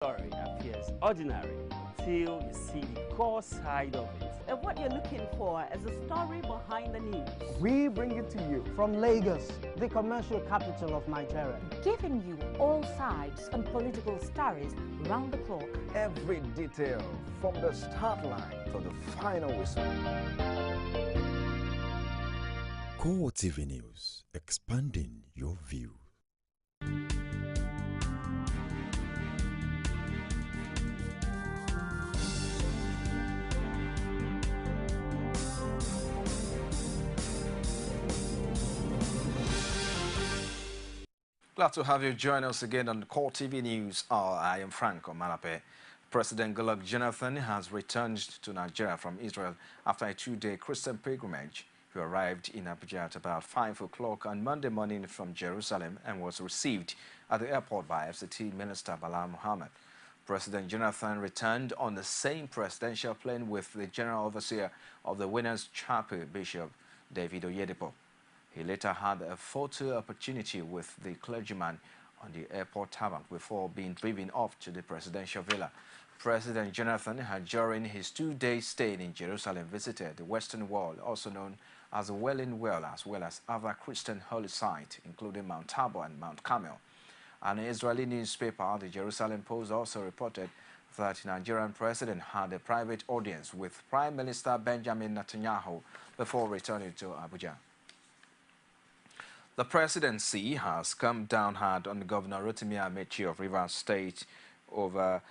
Story appears ordinary till you see the core side of it. And what you're looking for is the story behind the news. We bring it to you from Lagos, the commercial capital of Nigeria. Giving you all sides and political stories round the clock. Every detail from the start line to the final whistle. CoreTV News, expanding your view. Glad to have you join us again on CoreTV News. I am Franco Malape. President Goodluck Jonathan has returned to Nigeria from Israel after a two-day Christian pilgrimage. He arrived in Abuja at about 5 o'clock on Monday morning from Jerusalem and was received at the airport by FCT Minister Bala Mohammed. President Jonathan returned on the same presidential plane with the General Overseer of the Winners Chapel, Bishop David Oyedepo. He later had a photo opportunity with the clergyman on the airport tarmac before being driven off to the presidential villa. President Jonathan had, during his two-day stay in Jerusalem, visited the Western Wall, also known as the Wailing Well, as well as other Christian holy sites, including Mount Tabor and Mount Carmel. An Israeli newspaper, the Jerusalem Post, also reported that the Nigerian president had a private audience with Prime Minister Benjamin Netanyahu before returning to Abuja. The presidency has come down hard on Governor Rotimi Amechi of Rivers State over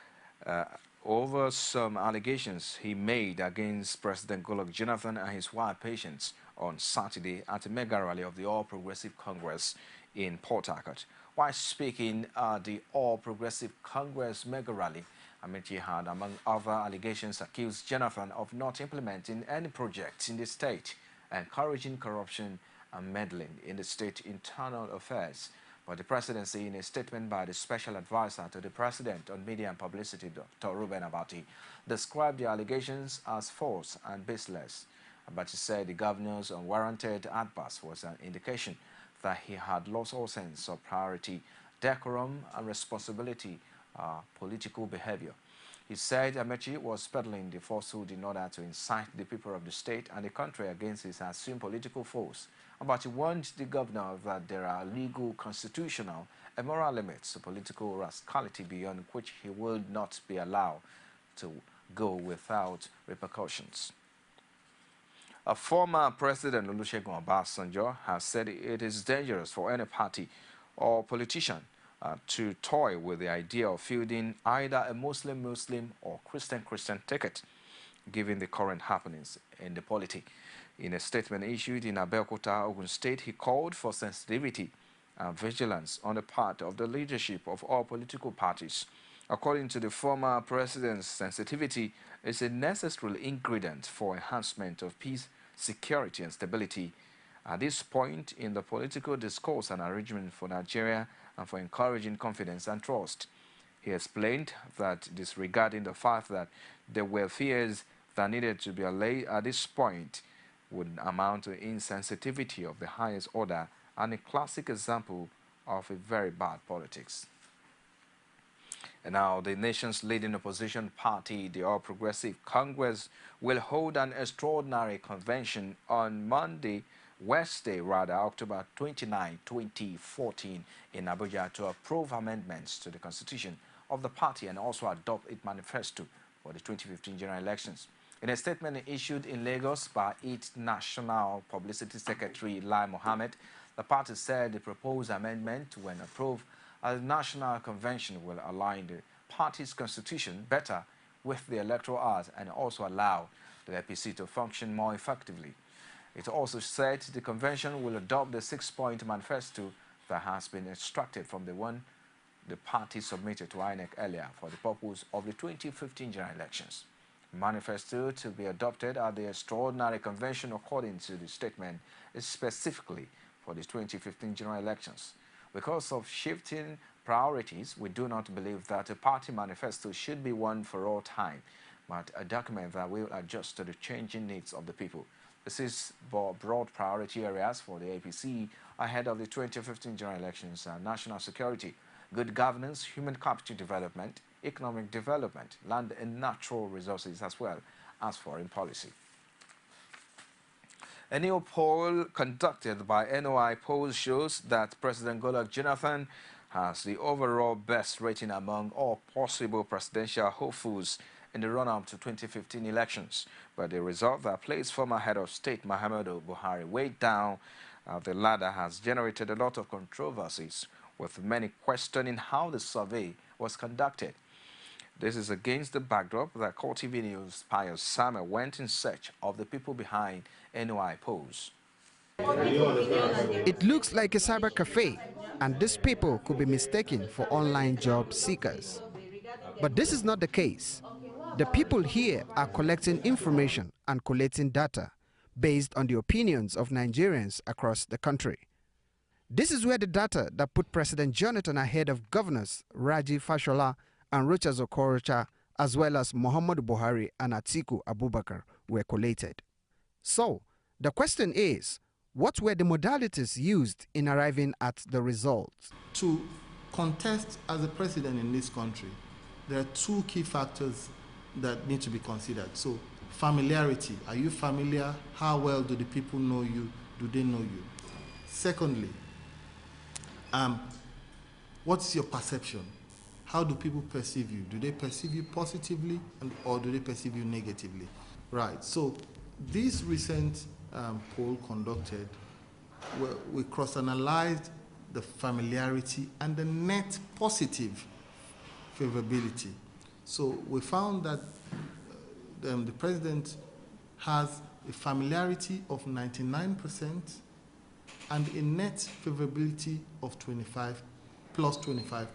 some allegations he made against President Goodluck Jonathan and his wife Patience on Saturday at a mega rally of the All Progressive Congress in Port Harcourt. While speaking at the All Progressive Congress mega rally, Amechi had, among other allegations, accused Jonathan of not implementing any projects in the state, encouraging corruption and meddling in the state internal affairs. But the presidency, in a statement by the special advisor to the president on media and publicity, Dr. Ruben Abati, described the allegations as false and baseless. Abati said the governor's unwarranted outburst was an indication that he had lost all sense of priority, decorum, and responsibility, political behavior. He said Amechi was peddling the falsehood in order to incite the people of the state and the country against his assumed political force. But he warned the governor that there are legal, constitutional, and moral limits to political rascality beyond which he will not be allowed to go without repercussions. A former President Olusegun Obasanjo has said it is dangerous for any party or politician to toy with the idea of fielding either a Muslim or Christian ticket, given the current happenings in the polity. In a statement issued in Abeokuta, Ogun State, he called for sensitivity and vigilance on the part of the leadership of all political parties. According to the former president's, sensitivity is a necessary ingredient for enhancement of peace, security, and stability. At this point in the political discourse and arrangement for Nigeria and for encouraging confidence and trust, he explained that disregarding the fact that there were fears that needed to be allayed at this point would amount to insensitivity of the highest order and a classic example of a very bad politics. And now the nation's leading opposition party, the All Progressive Congress, will hold an extraordinary convention on October 29, 2014 in Abuja to approve amendments to the constitution of the party and also adopt its manifesto for the 2015 general elections. In a statement issued in Lagos by its National Publicity Secretary, Lai Mohammed, the party said the proposed amendment, when approved at the National Convention, will align the party's constitution better with the Electoral Act and also allow the APC to function more effectively. It also said the convention will adopt the 6-point manifesto that has been extracted from the one the party submitted to INEC earlier for the purpose of the 2015 general elections. Manifesto to be adopted at the extraordinary convention, according to the statement, is specifically for the 2015 general elections. Because of shifting priorities, we do not believe that a party manifesto should be one for all time, but a document that will adjust to the changing needs of the people. This is broad priority areas for the APC ahead of the 2015 general elections: national security, good governance, human capital development, economic development, land and natural resources, as well as foreign policy. A new poll conducted by NOI polls shows that President Goodluck Jonathan has the overall best rating among all possible presidential hopefuls in the run-up to 2015 elections. But the result that placed former head of state Muhammadu Buhari way down the ladder has generated a lot of controversies, with many questioning how the survey was conducted. This is against the backdrop that CoreTV News' Pius Samuel went in search of the people behind NOI polls. It looks like a cyber cafe, and these people could be mistaken for online job seekers. But this is not the case. The people here are collecting information and collating data based on the opinions of Nigerians across the country. This is where the data that put President Jonathan ahead of governors Raji Fashola and Rochas Okorocha, as well as Muhammadu Buhari and Atiku Abubakar, were collated. So, the question is, what were the modalities used in arriving at the results? To contest as a president in this country, there are two key factors that need to be considered. So, familiarity. Are you familiar? How well do the people know you? Do they know you? Secondly, what's your perception? How do people perceive you? Do they perceive you positively or do they perceive you negatively? Right, so this recent poll conducted, we cross-analyzed the familiarity and the net positive favorability. So we found that the president has a familiarity of 99% and a net favorability of 25. Plus 25.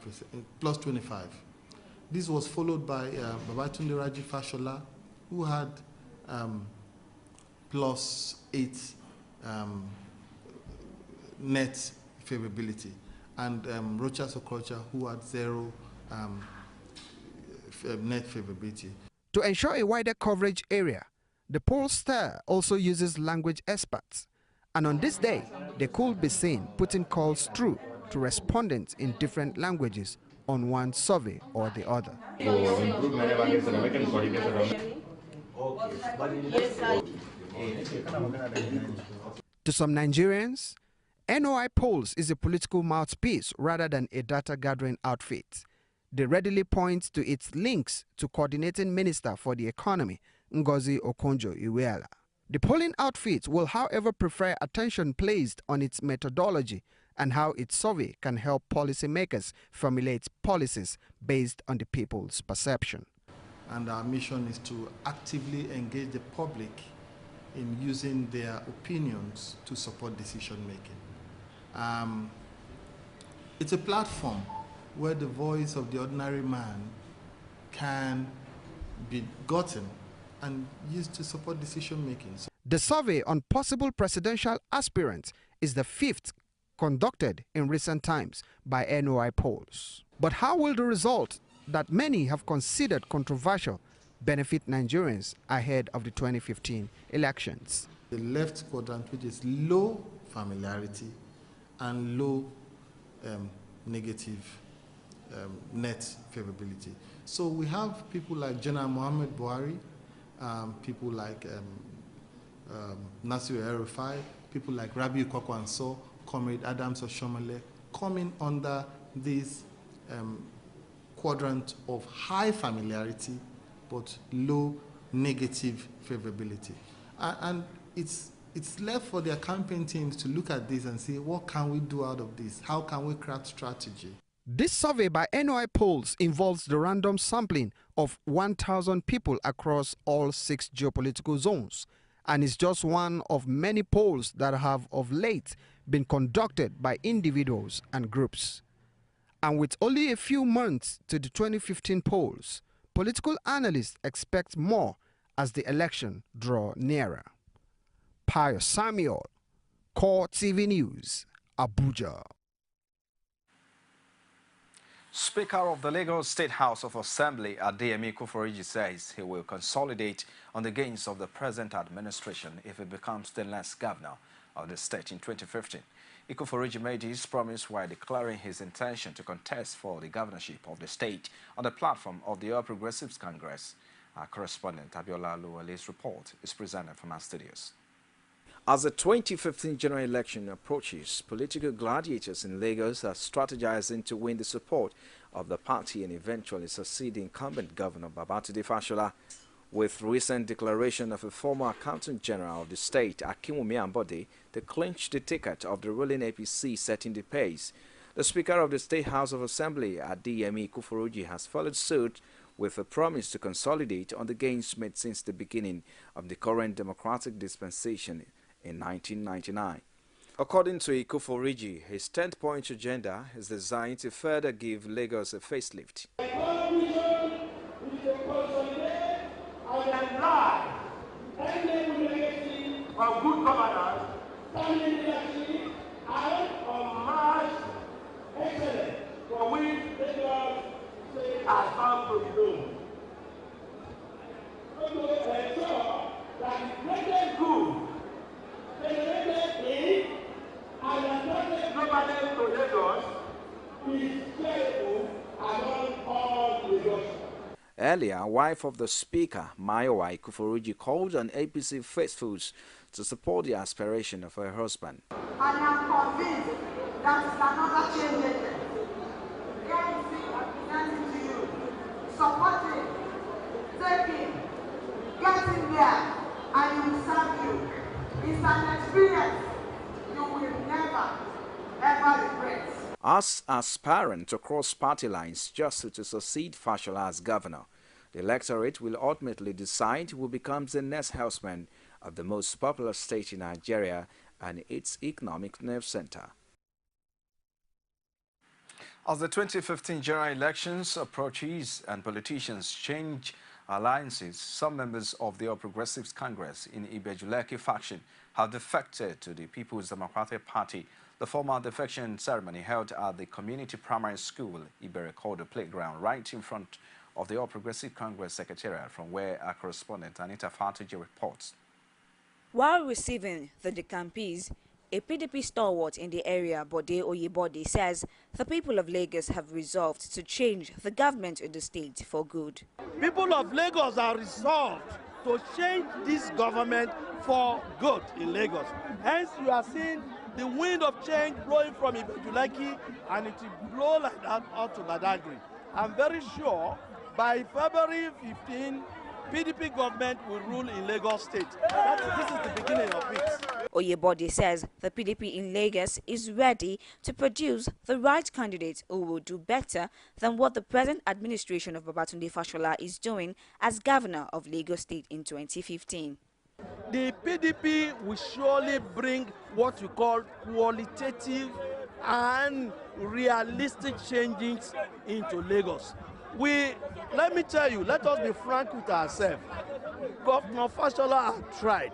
This was followed by Babatunde Raji Fashola, who had +8 net favorability, and Rochas Okorocha, who had 0 net favorability. To ensure a wider coverage area, the pollster also uses language experts, and on this day, they could be seen putting calls through to respondents in different languages on one survey or the other. To some Nigerians, NOI polls is a political mouthpiece rather than a data-gathering outfit. They readily point to its links to coordinating Minister for the Economy, Ngozi Okonjo-Iweala. The polling outfit will, however, prefer attention placed on its methodology and how its survey can help policymakers formulate policies based on the people's perception. And our mission is to actively engage the public in using their opinions to support decision making. It's a platform where the voice of the ordinary man can be gotten and used to support decision making. The survey on possible presidential aspirants is the 5th conducted in recent times by NOI polls. But how will the result that many have considered controversial benefit Nigerians ahead of the 2015 elections? The left quadrant, which is low familiarity and low negative net favorability. So we have people like General Muhammad Buhari, people like Nasir El-Rufai, people like Rabiu Kwakwanso, Comrade Adams Oshomole, coming under this quadrant of high familiarity but low negative favorability. And it's left for their campaign teams to look at this and say, what can we do out of this? How can we craft strategy? This survey by NOI polls involves the random sampling of 1,000 people across all 6 geopolitical zones, and is just one of many polls that have of late been conducted by individuals and groups. And with only a few months to the 2015 polls, political analysts expect more as the election draw nearer. Pius Samuel, CoreTV News, Abuja. Speaker of the Lagos State House of Assembly, Adeyemi Kuforiji, says he will consolidate on the gains of the present administration if he becomes the last governor of the state in 2015. Ikuforiji made his promise while declaring his intention to contest for the governorship of the state on the platform of the All Progressives Congress. Our correspondent Abiola Luwale's report is presented from our studios. As the 2015 general election approaches, political gladiators in Lagos are strategizing to win the support of the party and eventually succeed incumbent Governor Babatunde Fashola. With recent declaration of a former Accountant General of the state, Akinwumi Ambode, to clinch the ticket of the ruling APC setting the pace, the Speaker of the State House of Assembly, Adeyemi Ikuforuji, has followed suit with a promise to consolidate on the gains made since the beginning of the current democratic dispensation in 1999. According to Ikuforiji, his 10-point agenda is designed to further give Lagos a facelift. Of good governance, standing leadership, and of mass excellence, for which Lagos has come to be known. To ensure that the greatest good generated in and attracted globally to Lagos is shareable among all Lagosians. Earlier, wife of the Speaker, Mayowa Ikuforuji, called on APC faithfuls to support the aspiration of her husband. I am convinced that it's another change agent. APC representing to you, supporting, taking, getting there, and it will serve you. It's an experience you will never, ever regret. As aspirant to cross party lines just to succeed Fashola as governor, the electorate will ultimately decide who becomes the next houseman of the most popular state in Nigeria and its economic nerve center. As the 2015 general elections approaches and politicians change alliances, some members of the All Progressives Congress in Ibejuleke faction have defected to the People's Democratic Party. The formal defection ceremony held at the community primary school, Iberekodo Playground, right in front of the All Progressive Congress Secretariat, from where our correspondent Anita Fatuji reports. While receiving the decampees, a PDP stalwart in the area, Bode Oyebode, says the people of Lagos have resolved to change the government in the state for good. People of Lagos are resolved to change this government for good in Lagos. Hence, you are seeing the wind of change blowing from Ibejuleke, and it will blow like that out to Badagry. I'm very sure by February 15, PDP government will rule in Lagos State. This is the beginning of it. Oyebode says the PDP in Lagos is ready to produce the right candidate who will do better than what the present administration of Babatunde Fashola is doing as governor of Lagos State in 2015. The PDP will surely bring what we call qualitative and realistic changes into Lagos. Let me tell you, let us be frank with ourselves. Governor Fashola has tried.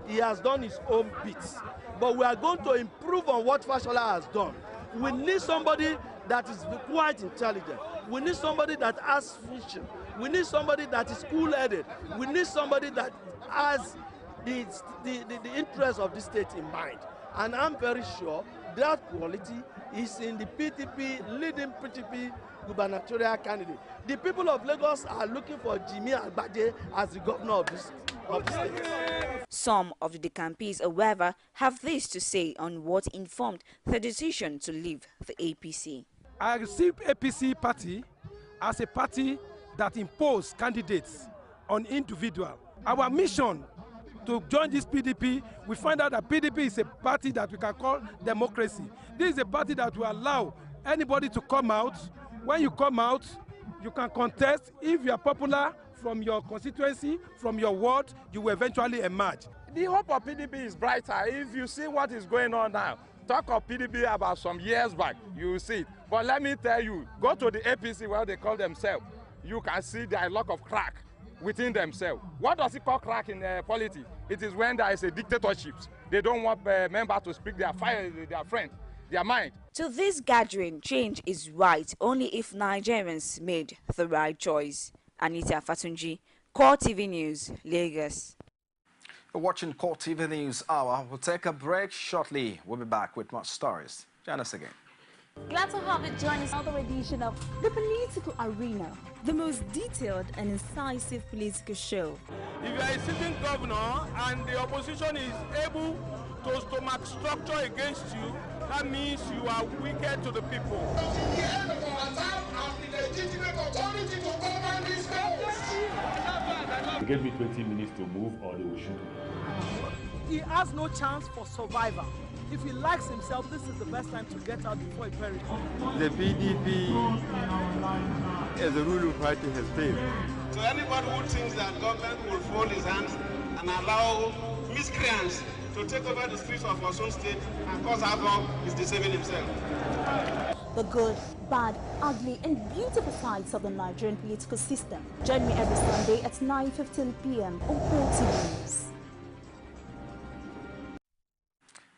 He has done his own bits. But we are going to improve on what Fashola has done. We need somebody that is quite intelligent. We need somebody that has vision. We need somebody that is cool-headed. We need somebody that has the interest of the state in mind. And I'm very sure that quality is in the PDP, leading PDP gubernatorial candidate. The people of Lagos are looking for Jimmy Agbade as the governor of the state. Some of the decampees, however, have this to say on what informed the decision to leave the APC. I received APC party as a party that imposed candidates on individual. Our mission to join this PDP, we find out that PDP is a party that we can call democracy. This is a party that will allow anybody to come out. When you come out, you can contest. If you are popular from your constituency, from your ward, you will eventually emerge. The hope of PDP is brighter. If you see what is going on now, talk of PDP about some years back, you will see it. But let me tell you, go to the APC where they call themselves, you can see there are a lot of crack within themselves. What does it call crack in politics? It is when there is a dictatorship. They don't want members to speak their friend, their mind. To this gathering, change is right only if Nigerians made the right choice. Anita Fatunji, CoreTV News, Lagos. You're watching CoreTV News Hour. We'll take a break shortly. We'll be back with more stories. Join us again. Glad to have you join us on another edition of The Political Arena, the most detailed and incisive political show. If you are a sitting governor and the opposition is able to stomach structure against you, that means you are wicked to the people. They gave me 20 minutes to move or they will shoot me. He has no chance for survival. If he likes himself, this is the best time to get out before he perishes. The PDP as a ruling party has failed. So anybody who thinks that government will fold his hands and allow miscreants to take over the streets of our own state and cause havoc is deceiving himself. The good, bad, ugly, and beautiful sides of the Nigerian political system. Join me every Sunday at 9:15 p.m. on CoreTV News.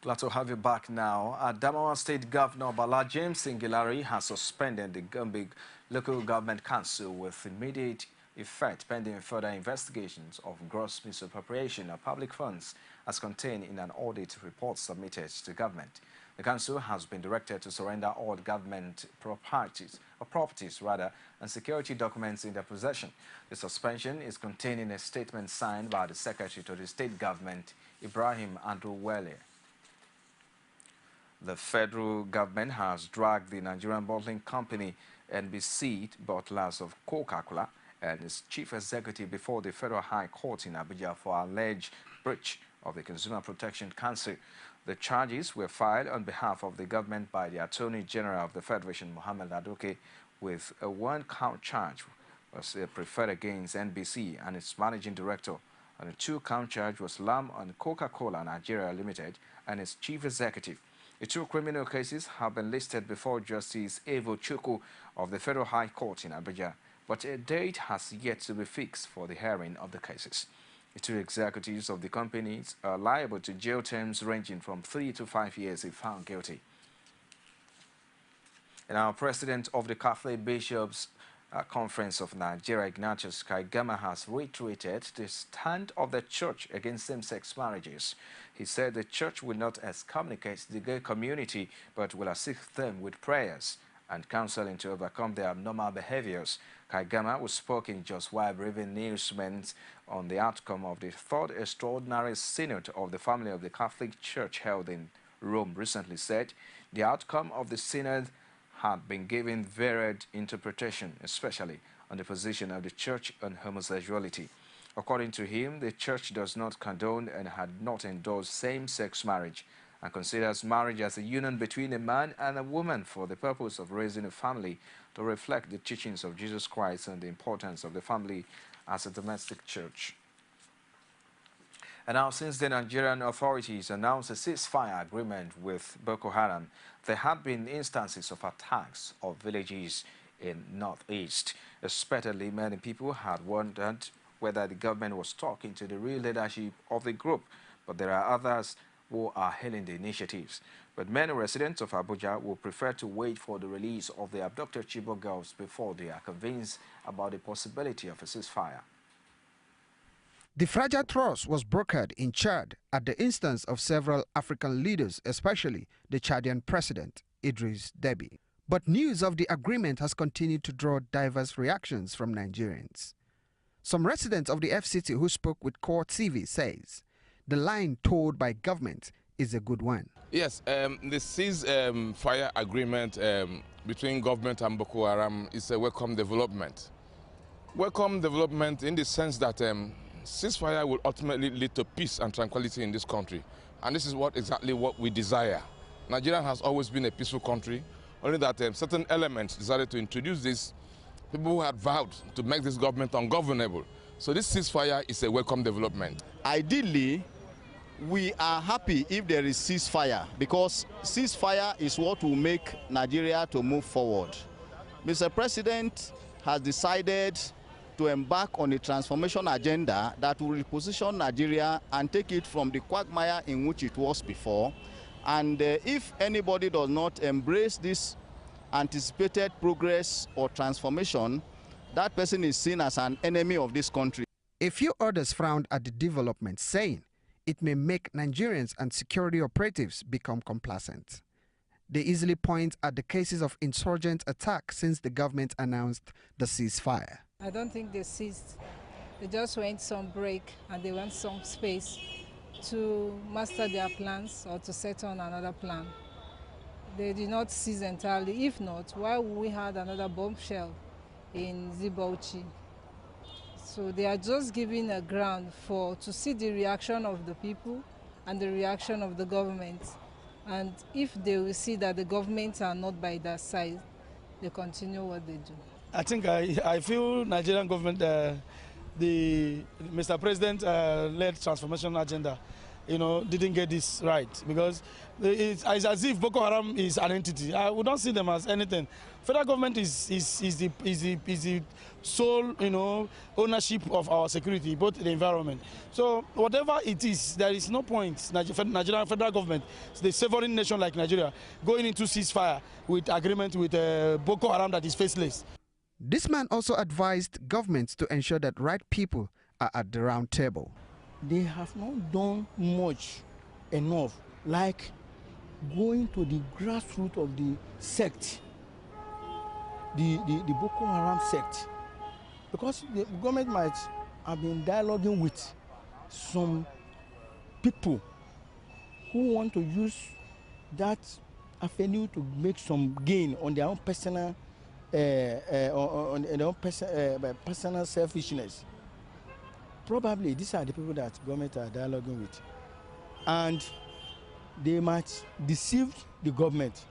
Glad to have you back now. Adamawa State Governor Bala James Singilari has suspended the Gambig Local Government Council with immediate effect pending further investigations of gross misappropriation of public funds as contained in an audit report submitted to government. The council has been directed to surrender all government properties and security documents in their possession. The suspension is contained in a statement signed by the Secretary to the State Government, Ibrahim Andrew Wele. The federal government has dragged the Nigerian bottling company NBC, bottlers of Coca-Cola, and its chief executive before the Federal High Court in Abuja for alleged breach of the Consumer Protection Council. The charges were filed on behalf of the government by the Attorney General of the Federation, Mohammed Adoke, with a one-count charge was preferred against NBC and its managing director, and a two-count charge was lamb on Coca-Cola Nigeria Limited and its chief executive. The two criminal cases have been listed before Justice Evo Chukwu of the Federal High Court in Abuja, but a date has yet to be fixed for the hearing of the cases. The two executives of the companies are liable to jail terms ranging from 3 to 5 years if found guilty. And our president of the Catholic Bishops Conference of Nigeria, Ignatius Kaigama, has reiterated the stand of the church against same-sex marriages. He said the church will not excommunicate the gay community, but will assist them with prayers and counseling to overcome their abnormal behaviors. Kaigama, who spoke in just while briefing newsmen on the outcome of the third extraordinary synod of the family of the Catholic Church held in Rome recently, said the outcome of the synod had been given varied interpretation, especially on the position of the church on homosexuality. According to him, the church does not condone and had not endorsed same-sex marriage and considers marriage as a union between a man and a woman for the purpose of raising a family to reflect the teachings of Jesus Christ and the importance of the family as a domestic church. And now, since the Nigerian authorities announced a ceasefire agreement with Boko Haram, there had been instances of attacks of villages in northeast. Expectedly, many people had wondered whether the government was talking to the real leadership of the group, but there are others who are hailing the initiatives. But many residents of Abuja will prefer to wait for the release of the abducted Chibok girls before they are convinced about the possibility of a ceasefire. The fragile truce was brokered in Chad at the instance of several African leaders, especially the Chadian president, Idris Deby. But news of the agreement has continued to draw diverse reactions from Nigerians. Some residents of the FCT who spoke with CoreTV says the line told by government is a good one. Yes, the ceasefire agreement between government and Boko Haram is a welcome development. Welcome development in the sense that ceasefire will ultimately lead to peace and tranquility in this country. And this is exactly what we desire. Nigeria has always been a peaceful country, only that certain elements decided to introduce this. People who had vowed to make this government ungovernable. So this ceasefire is a welcome development. Ideally, we are happy if there is ceasefire, because ceasefire is what will make Nigeria to move forward. Mr. President has decided to embark on a transformation agenda that will reposition Nigeria and take it from the quagmire in which it was before. And if anybody does not embrace this anticipated progress or transformation, that person is seen as an enemy of this country. A few others frowned at the development, saying it may make Nigerians and security operatives become complacent. They easily point at the cases of insurgent attack since the government announced the ceasefire. I don't think they ceased. They just went some break and they went some space to master their plans or to set on another plan. They did not cease entirely. If not, why would we have another bombshell in Zibauchi? So they are just giving a ground to see the reaction of the people and the reaction of the government. And if they will see that the governments are not by their side, they continue what they do. I think I feel Nigerian government, the Mr. President led transformation agenda, didn't get this right, because it's as if Boko Haram is an entity. We don't see them as anything. Federal government is the sole, ownership of our security, both the environment. So whatever it is, there is no point Nigerian federal government, the sovereign nation like Nigeria, going into ceasefire with agreement with Boko Haram that is faceless. This man also advised governments to ensure that right people are at the round table. They have not done much enough, like going to the grassroots of the sect, the Boko Haram sect, because the government might have been dialoguing with some people who want to use that avenue to make some gain on their own personal personal selfishness. Probably these are the people that government are dialoguing with, and they might deceive the government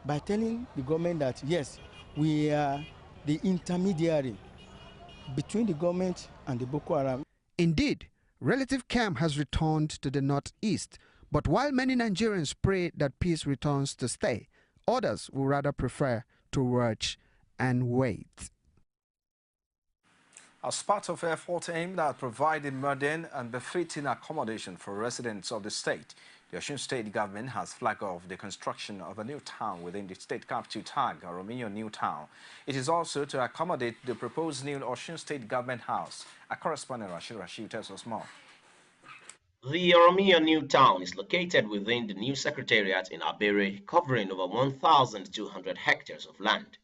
by telling the government that yes, we are the intermediary between the government and the Boko Haram. Indeed, relative calm has returned to the northeast, but while many Nigerians pray that peace returns to stay, others would rather prefer to watch and wait. As part of effort aimed at providing modern and befitting accommodation for residents of the state, the Osun State government has flagged off the construction of a new town within the state capital tag, Romeo New Town. It is also to accommodate the proposed new Osun State government house. Our correspondent Rashid tells us more. The Romeo New Town is located within the new secretariat in Abere, covering over 1,200 hectares of land.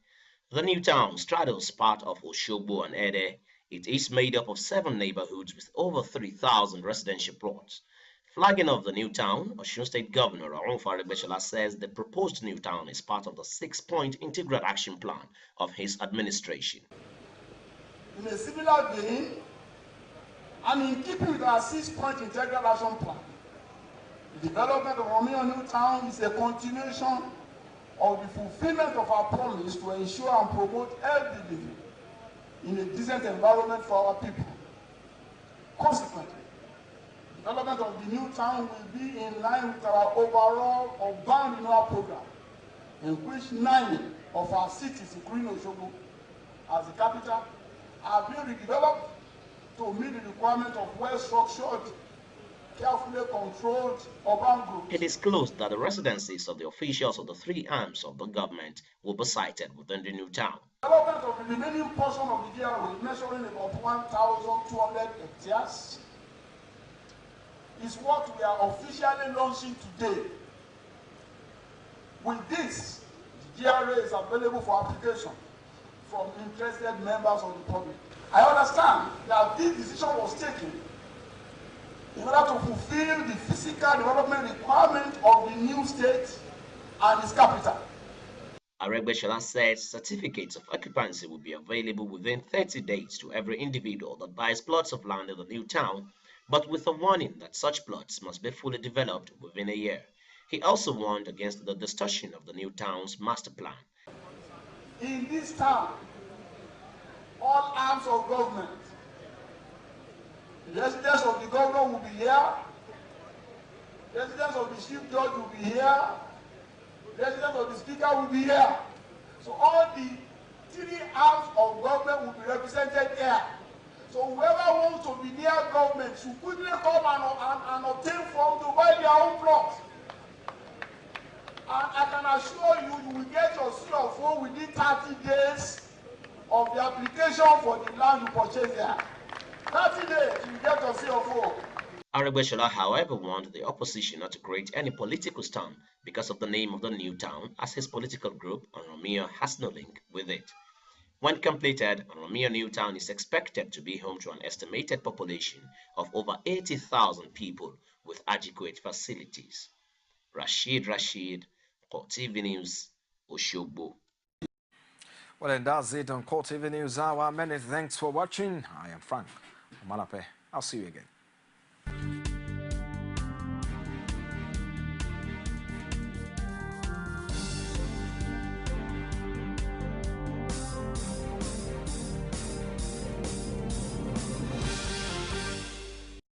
The new town straddles part of Osogbo and Ede. It is made up of 7 neighborhoods with over 3,000 residential plots. Flagging of the new town, Osun State Governor Aregbesola says the proposed new town is part of the 6-point integral action plan of his administration. In a similar vein, and in keeping with our 6-point integral action plan, the development of Romeo New Town is a continuation of the fulfillment of our promise to ensure and promote healthy living in a decent environment for our people. Consequently, development of the new town will be in line with our overall urban renewal program, in which 9 of our cities, including Osogbo as the capital, are being redeveloped to meet the requirement of well-structured, carefully controlled urban groups. It is disclosed that the residences of the officials of the 3 arms of the government will be sited within the new town. Development of the remaining portion of the GRA, measuring about 1,200 hectares, is what we are officially launching today. With this, the GRA is available for application from interested members of the public. I understand that this decision was taken in order to fulfill the physical development requirement of the new state and its capital. Aregbesola said certificates of occupancy will be available within 30 days to every individual that buys plots of land in the new town, but with a warning that such plots must be fully developed within a year. He also warned against the distortion of the new town's master plan. In this town, all arms of government, the residence of the governor will be here, the residence of the chief judge will be here, the residence of the speaker will be here. So all the 3 arms of government will be represented here. So whoever wants to be near government should quickly come and obtain form to buy their own plot. And I can assure you, you will get your seal of phone within 30 days of the application for the land you purchase there. 30 days, you get your seal of phone. Aregbesola, however, warned the opposition not to create any political stand because of the name of the new town, as his political group, Oromia, has no link with it. When completed, Oromia New Town is expected to be home to an estimated population of over 80,000 people with adequate facilities. Rashid, CoreTV News, Oshogbo. Well, and that's it on CoreTV News Hour. Many thanks for watching. I am Frank Omalape. I'll see you again.